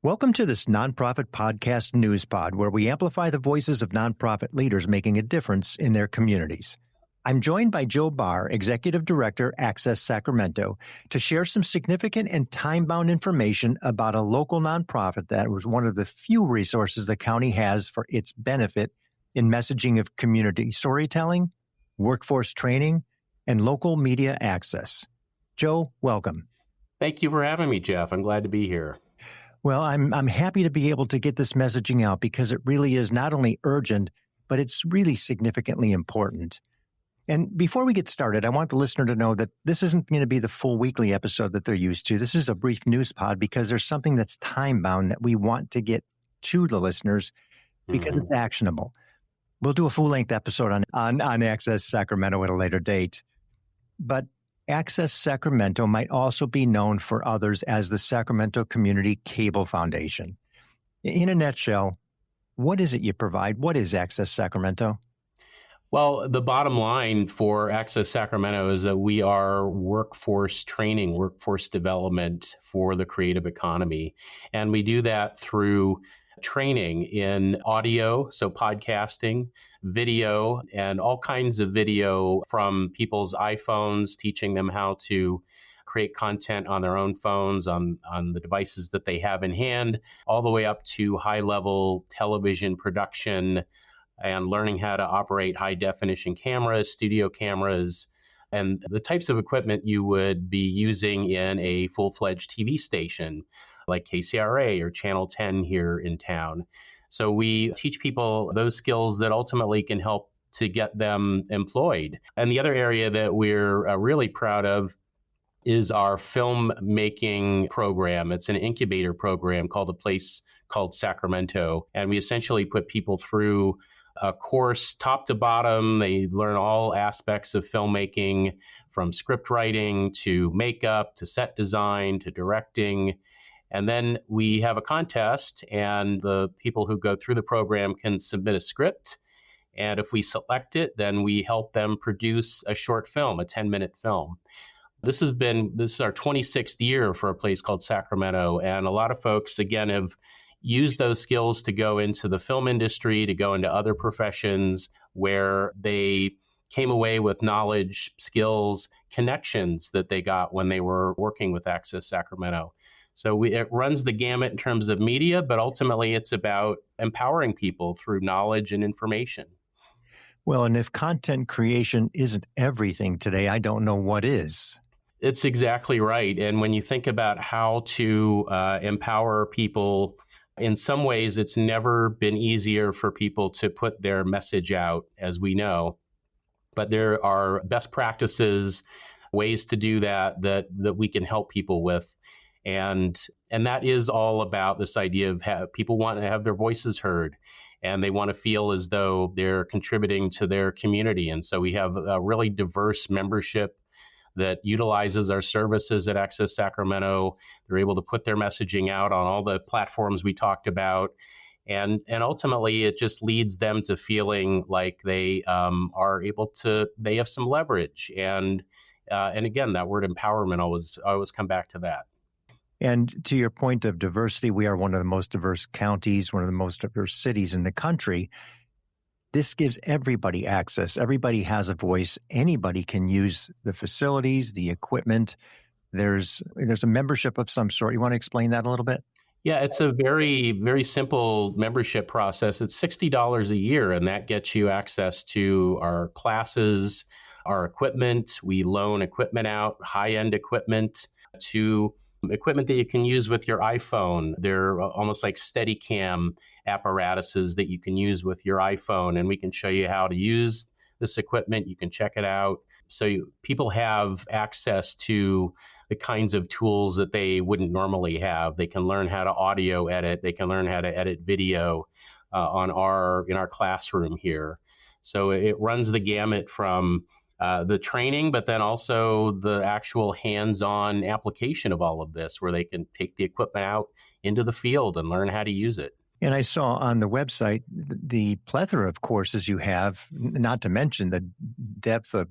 Welcome to this nonprofit podcast NewsPod, where we amplify the voices of nonprofit leaders making a difference in their communities. I'm joined by Joe Barr, Executive Director, Access Sacramento, to share some significant and time-bound information about a local nonprofit that was one of the few resources the county has for its benefit in messaging of community storytelling, workforce training, and local media access. Joe, welcome. Thank you for having me, Jeff. I'm glad to be here. Well, I'm happy to be able to get this messaging out because it really is not only urgent, but it's really significantly important. And before we get started, I want the listener to know that this isn't going to be the full weekly episode that they're used to. This is a brief news pod because there's something that's time-bound that we want to get to the listeners because it's actionable. We'll do a full-length episode on Access Sacramento at a later date. But Access Sacramento might also be known for others as the Sacramento Community Cable Foundation. In a nutshell, what is it you provide? What is Access Sacramento? Well, the bottom line for Access Sacramento is that we are workforce training, workforce development for the creative economy. And we do that through training in audio, so podcasting, video, and all kinds of video from people's iPhones, teaching them how to create content on their own phones, on the devices that they have in hand, all the way up to high-level television production and learning how to operate high-definition cameras, studio cameras, and the types of equipment you would be using in a full-fledged TV station like KCRA or Channel 10 here in town. So we teach people those skills that ultimately can help to get them employed. And the other area that we're really proud of is our filmmaking program. It's an incubator program called the Place Called Sacramento. And we essentially put people through a course top to bottom. They learn all aspects of filmmaking, from script writing to makeup to set design to directing. And then we have a contest, and the people who go through the program can submit a script. And if we select it, then we help them produce a short film, a 10-minute film. This is our 26th year for a Place Called Sacramento. And a lot of folks, again, have used those skills to go into the film industry, to go into other professions where they came away with knowledge, skills, connections that they got when they were working with Access Sacramento. So it runs the gamut in terms of media, but ultimately it's about empowering people through knowledge and information. Well, and if content creation isn't everything today, I don't know what is. It's exactly right. And when you think about how to empower people, in some ways, it's never been easier for people to put their message out, as we know. But there are best practices, ways to do that we can help people with. And that is all about this idea of people want to have their voices heard, and they want to feel as though they're contributing to their community. And so we have a really diverse membership that utilizes our services at Access Sacramento. They're able to put their messaging out on all the platforms we talked about. And ultimately, it just leads them to feeling like they they have some leverage. And again, that word empowerment always come back to that. And to your point of diversity, we are one of the most diverse counties, one of the most diverse cities in the country. This gives everybody access. Everybody has a voice. Anybody can use the facilities, the equipment. There's a membership of some sort. You want to explain that a little bit? Yeah, it's a very, very simple membership process. It's $60 a year, and that gets you access to our classes, our equipment. We loan equipment out, high-end equipment, to equipment that you can use with your iPhone. They're almost like Steadicam apparatuses that you can use with your iPhone, and we can show you how to use this equipment. You can check it out. So people have access to the kinds of tools that they wouldn't normally have. They can learn how to audio edit. They can learn how to edit video in our classroom here. So it runs the gamut from the training, but then also the actual hands-on application of all of this, where they can take the equipment out into the field and learn how to use it. And I saw on the website the plethora of courses you have, not to mention the depth of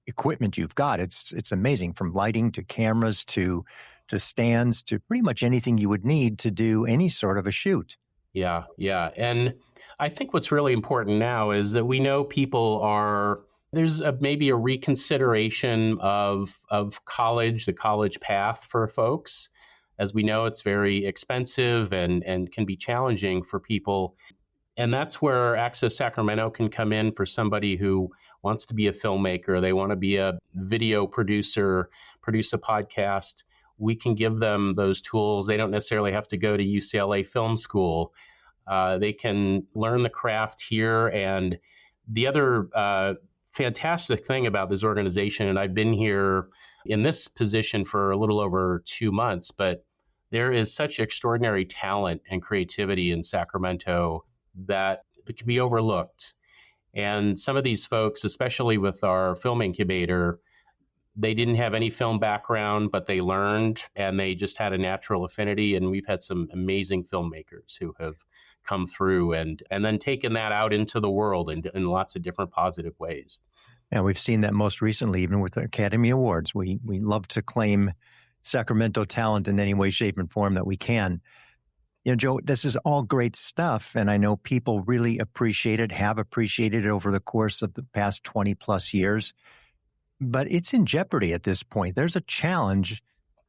equipment you've got. It's amazing, from lighting to cameras to stands to pretty much anything you would need to do any sort of a shoot. Yeah, yeah. And I think what's really important now is that we know there's maybe a reconsideration of college, the college path for folks. As we know, it's very expensive and can be challenging for people. And that's where Access Sacramento can come in for somebody who wants to be a filmmaker. They want to be a video producer, produce a podcast. We can give them those tools. They don't necessarily have to go to UCLA Film School. They can learn the craft here. And the other fantastic thing about this organization, and I've been here in this position for a little over 2 months, but there is such extraordinary talent and creativity in Sacramento that it can be overlooked. And some of these folks, especially with our film incubator, they didn't have any film background, but they learned and they just had a natural affinity. And we've had some amazing filmmakers who have come through and then taken that out into the world in lots of different positive ways. And we've seen that most recently, even with the Academy Awards. We love to claim Sacramento talent in any way, shape, and form that we can. Joe, this is all great stuff, and I know people really have appreciated it over the course of the past 20 plus years, but it's in jeopardy at this point. There's a challenge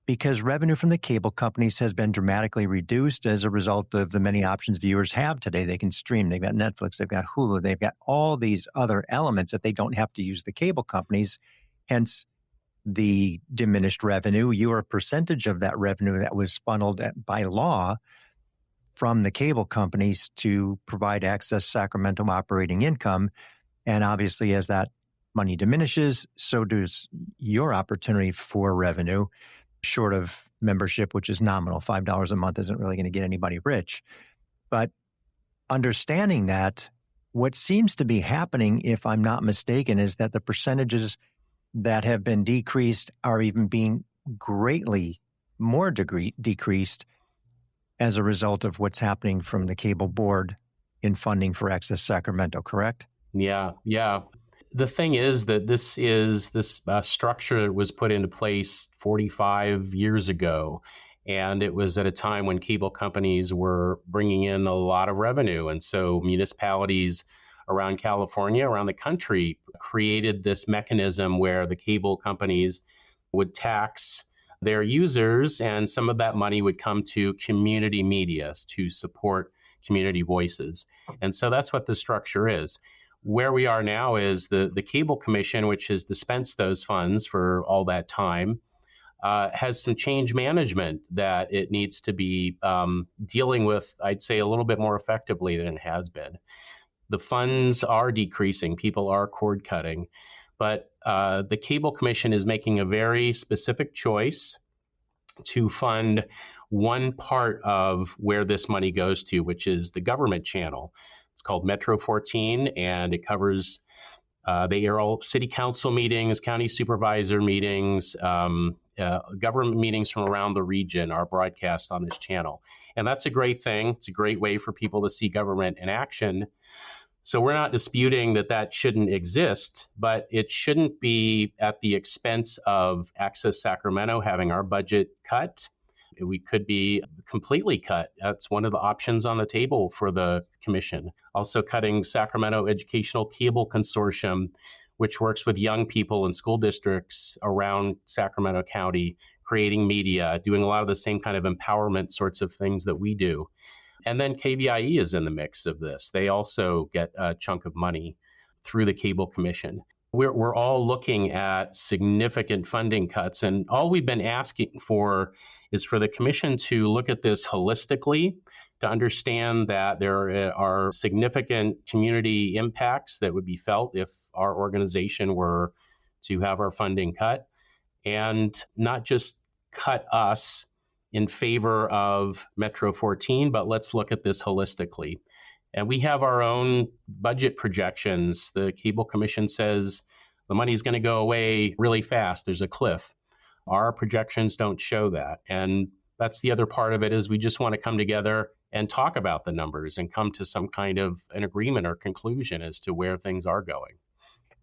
because revenue from the cable companies has been dramatically reduced as a result of the many options viewers have today. They can stream, they've got Netflix, they've got Hulu, they've got all these other elements that they don't have to use the cable companies, hence the diminished revenue. You're a percentage of that revenue that was funneled by law from the cable companies to provide Access Sacramento operating income. And obviously, as that money diminishes, so does your opportunity for revenue, short of membership, which is nominal. $5 a month isn't really going to get anybody rich. But understanding that, what seems to be happening, if I'm not mistaken, is that the percentages that have been decreased are even being greatly more decreased as a result of what's happening from the cable board in funding for Access Sacramento, correct? Yeah. The thing is that this structure was put into place 45 years ago, and it was at a time when cable companies were bringing in a lot of revenue. And so municipalities around California, around the country, created this mechanism where the cable companies would tax their users, and some of that money would come to community media to support community voices. And so that's what the structure is. Where we are now is the Cable Commission, which has dispensed those funds for all that time, has some change management that it needs to be dealing with, I'd say, a little bit more effectively than it has been. The funds are decreasing. People are cord cutting. But the Cable Commission is making a very specific choice to fund one part of where this money goes to, which is the government channel. It's called Metro 14, and it covers, they air all city council meetings, county supervisor meetings, government meetings from around the region are broadcast on this channel. And that's a great thing. It's a great way for people to see government in action. So we're not disputing that shouldn't exist, but it shouldn't be at the expense of Access Sacramento having our budget cut. We could be completely cut. That's one of the options on the table for the commission. Also cutting Sacramento Educational Cable Consortium, which works with young people in school districts around Sacramento County, creating media, doing a lot of the same kind of empowerment sorts of things that we do. And then KBIE is in the mix of this. They also get a chunk of money through the Cable Commission. We're all looking at significant funding cuts, and all we've been asking for is for the commission to look at this holistically, to understand that there are significant community impacts that would be felt if our organization were to have our funding cut, and not just cut us in favor of Metro 14, but let's look at this holistically. And we have our own budget projections. The Cable Commission says the money is going to go away really fast. There's a cliff. Our projections don't show that. And that's the other part of it, is we just want to come together and talk about the numbers and come to some kind of an agreement or conclusion as to where things are going.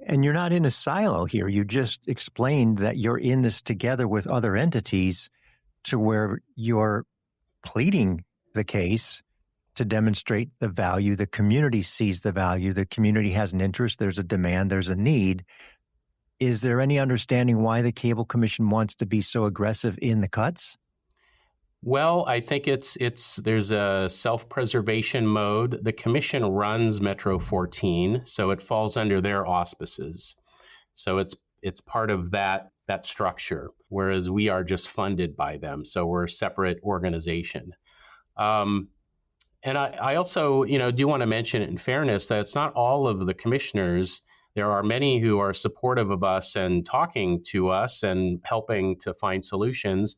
And you're not in a silo here. You just explained that you're in this together with other entities to where you're pleading the case to demonstrate the value. The community sees the value. The community has an interest. There's a demand. There's a need. Is there any understanding why the Cable Commission wants to be so aggressive in the cuts? Well, I think there's a self-preservation mode. The commission runs Metro 14, so it falls under their auspices. So it's part of that structure, whereas we are just funded by them. So we're a separate organization. And I also, do want to mention in fairness that it's not all of the commissioners. There are many who are supportive of us and talking to us and helping to find solutions.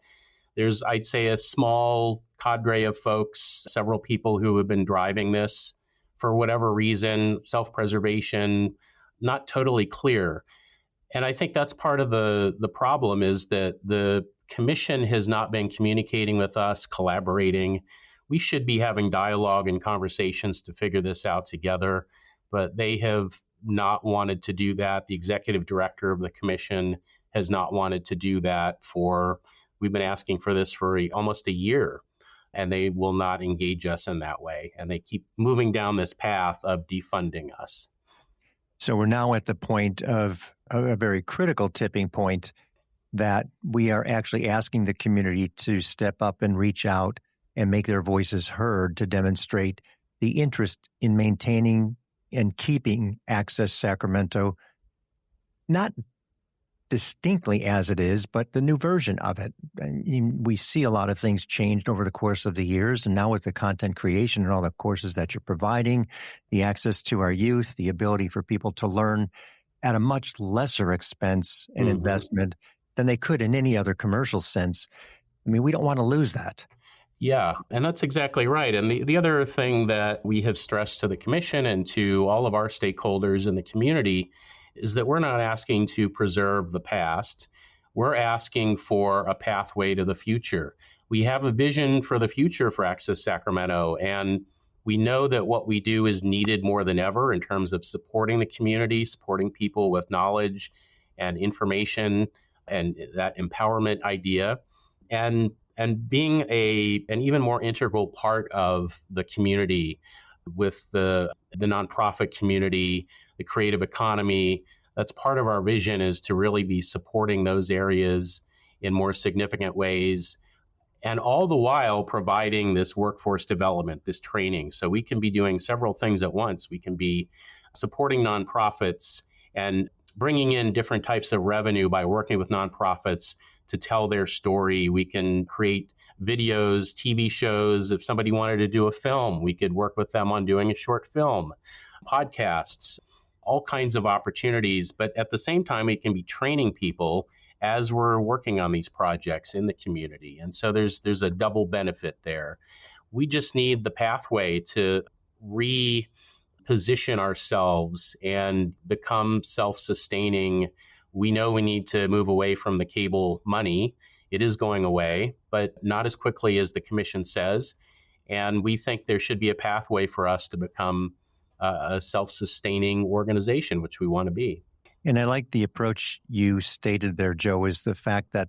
There's, I'd say, a small cadre of folks, several people who have been driving this for whatever reason, self-preservation, not totally clear. And I think that's part of the problem is that the commission has not been communicating with us, collaborating. We should be having dialogue and conversations to figure this out together, but they have not wanted to do that. The executive director of the commission has not wanted to do that we've been asking for this for almost a year, and they will not engage us in that way. And they keep moving down this path of defunding us. So we're now at the point of a very critical tipping point that we are actually asking the community to step up and reach out and make their voices heard to demonstrate the interest in maintaining and keeping Access Sacramento, not distinctly as it is, but the new version of it. We see a lot of things changed over the course of the years, and now with the content creation and all the courses that you're providing, the access to our youth, the ability for people to learn at a much lesser expense and investment than they could in any other commercial sense. I mean, we don't want to lose that. Yeah, and that's exactly right. And the other thing that we have stressed to the commission and to all of our stakeholders in the community is that we're not asking to preserve the past. We're asking for a pathway to the future. We have a vision for the future for Access Sacramento, and we know that what we do is needed more than ever in terms of supporting the community, supporting people with knowledge and information and that empowerment idea, and being an even more integral part of the community with the nonprofit community, the creative economy. That's part of our vision, is to really be supporting those areas in more significant ways, and all the while providing this workforce development, this training. So we can be doing several things at once. We can be supporting nonprofits and bringing in different types of revenue by working with nonprofits to tell their story. We can create videos, TV shows. If somebody wanted to do a film, we could work with them on doing a short film, podcasts, all kinds of opportunities. But at the same time, we can be training people as we're working on these projects in the community. And so there's a double benefit there. We just need the pathway to reposition ourselves and become self-sustaining. We know we need to move away from the cable money. It is going away, but not as quickly as the commission says. And we think there should be a pathway for us to become a self-sustaining organization, which we want to be. And I like the approach you stated there, Joe, is the fact that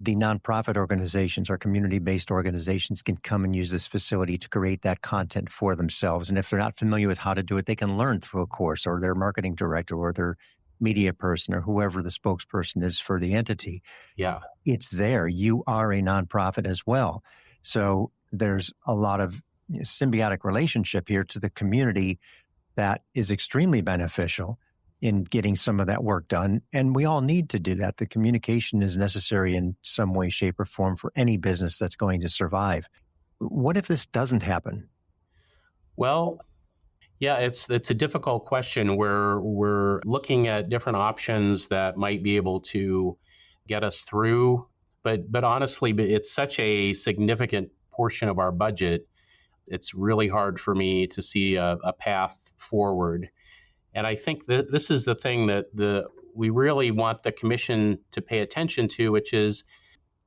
the nonprofit organizations or community-based organizations can come and use this facility to create that content for themselves. And if they're not familiar with how to do it, they can learn through a course, or their marketing director or their media person or whoever the spokesperson is for the entity. Yeah. It's there. You are a nonprofit as well. So there's a lot of symbiotic relationship here to the community that is extremely beneficial in getting some of that work done. And we all need to do that. The communication is necessary in some way, shape, or form for any business that's going to survive. What if this doesn't happen? Well, yeah, it's a difficult question where we're looking at different options that might be able to get us through. But honestly, it's such a significant portion of our budget. It's really hard for me to see a path forward. And I think that this is the thing that we really want the commission to pay attention to, which is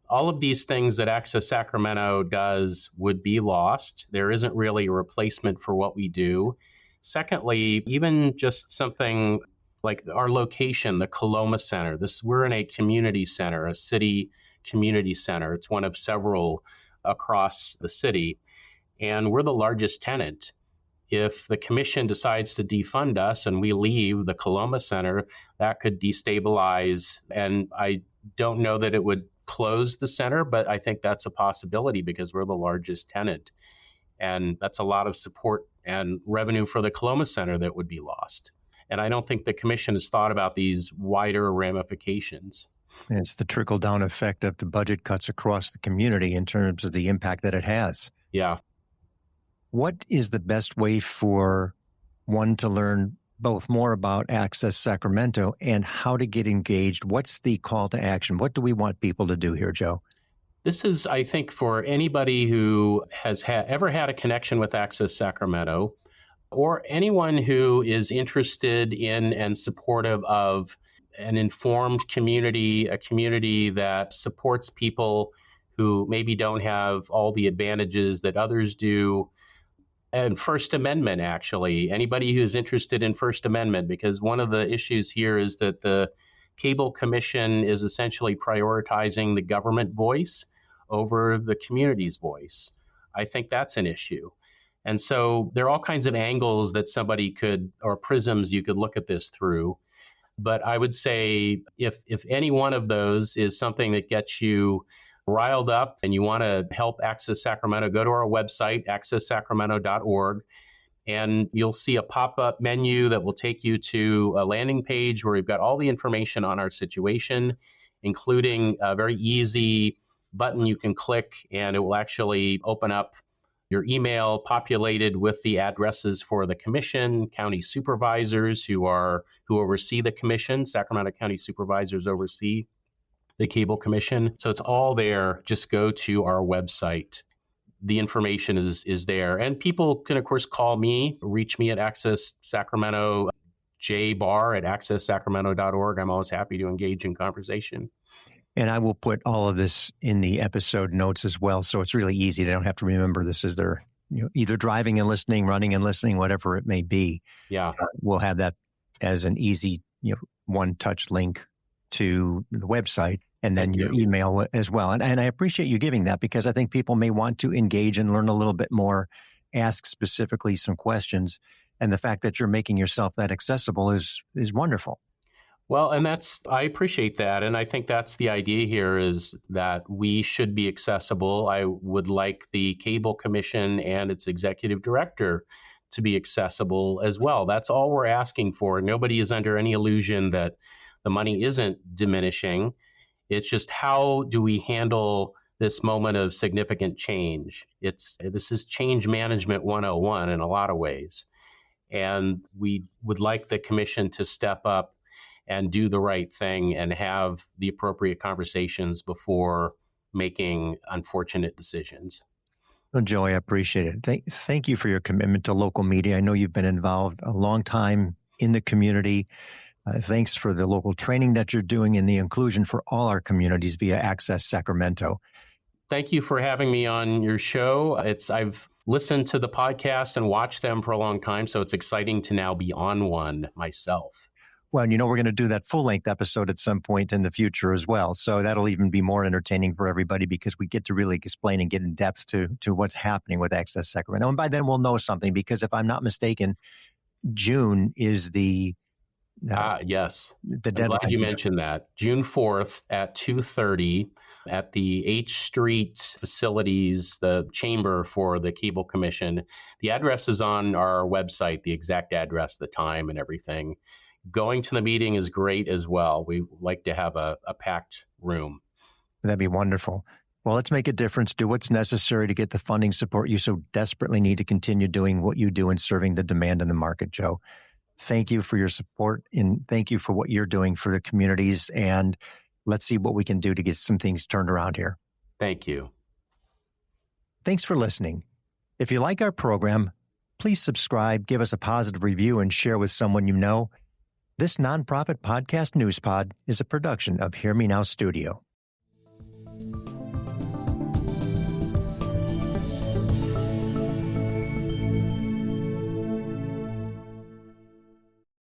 all of these things that Access Sacramento does would be lost. There isn't really a replacement for what we do. Secondly, even just something like our location, the Coloma Center. We're in a community center, a city community center. It's one of several across the city, and we're the largest tenant. If the commission decides to defund us and we leave the Coloma Center, that could destabilize. And I don't know that it would close the center, but I think that's a possibility because we're the largest tenant. And that's a lot of support and revenue for the Coloma Center that would be lost. And I don't think the commission has thought about these wider ramifications. And it's the trickle-down effect of the budget cuts across the community in terms of the impact that it has. Yeah. What is the best way for one to learn both more about Access Sacramento and how to get engaged? What's the call to action? What do we want people to do here, Joe? This is, I think, for anybody who has ever had a connection with Access Sacramento, or anyone who is interested in and supportive of an informed community, a community that supports people who maybe don't have all the advantages that others do. And First Amendment, actually, anybody who's interested in First Amendment, because one of the issues here is that the Cable Commission is essentially prioritizing the government voice over the community's voice. I think that's an issue. And so there are all kinds of angles that somebody could, or prisms you could look at this through. But I would say if any one of those is something that gets you riled up and you want to help Access Sacramento, go to our website, accesssacramento.org, and you'll see a pop-up menu that will take you to a landing page where we've got all the information on our situation, including a very easy button you can click, and it will actually open up your email populated with the addresses for the commission, county supervisors who oversee the commission. Sacramento County supervisors oversee the Cable Commission. So it's all there. Just go to our website. The information is there. And people can, of course, call me, reach me at Access Sacramento, J Barr at accesssacramento.org. I'm always happy to engage in conversation. And I will put all of this in the episode notes as well. So it's really easy. They don't have to remember this as they're either driving and listening, running and listening, whatever it may be. Yeah. We'll have that as an easy one-touch link to the website and then your email as well. And I appreciate you giving that because I think people may want to engage and learn a little bit more, ask specifically some questions. And the fact that you're making yourself that accessible is wonderful. Well, and I appreciate that. And I think that's the idea here is that we should be accessible. I would like the Cable Commission and its executive director to be accessible as well. That's all we're asking for. Nobody is under any illusion that the money isn't diminishing. It's just how do we handle this moment of significant change? This is change management 101 in a lot of ways. And we would like the commission to step up and do the right thing and have the appropriate conversations before making unfortunate decisions. Well, Joe, I appreciate it. Thank you for your commitment to local media. I know you've been involved a long time in the community. Thanks for the local training that you're doing and the inclusion for all our communities via Access Sacramento. Thank you for having me on your show. I've listened to the podcast and watched them for a long time, so it's exciting to now be on one myself. Well, and we're going to do that full-length episode at some point in the future as well. So that'll even be more entertaining for everybody because we get to really explain and get in depth to what's happening with Access Sacramento. And by then we'll know something because if I'm not mistaken, June is the yes. The deadline. I'm glad you mentioned that. June 4th at 2:30 at the H Street facilities, the chamber for the Cable Commission. The address is on our website, the exact address, the time, and everything. Going to the meeting is great as well. We like to have a packed room. That'd be wonderful. Well, let's make a difference. Do what's necessary to get the funding support you so desperately need to continue doing what you do and serving the demand in the market, Joe. Thank you for your support and thank you for what you're doing for the communities. And let's see what we can do to get some things turned around here. Thank you. Thanks for listening. If you like our program, please subscribe, give us a positive review, and share with someone you know. This nonprofit podcast NewsPod is a production of Hear Me Now Studio.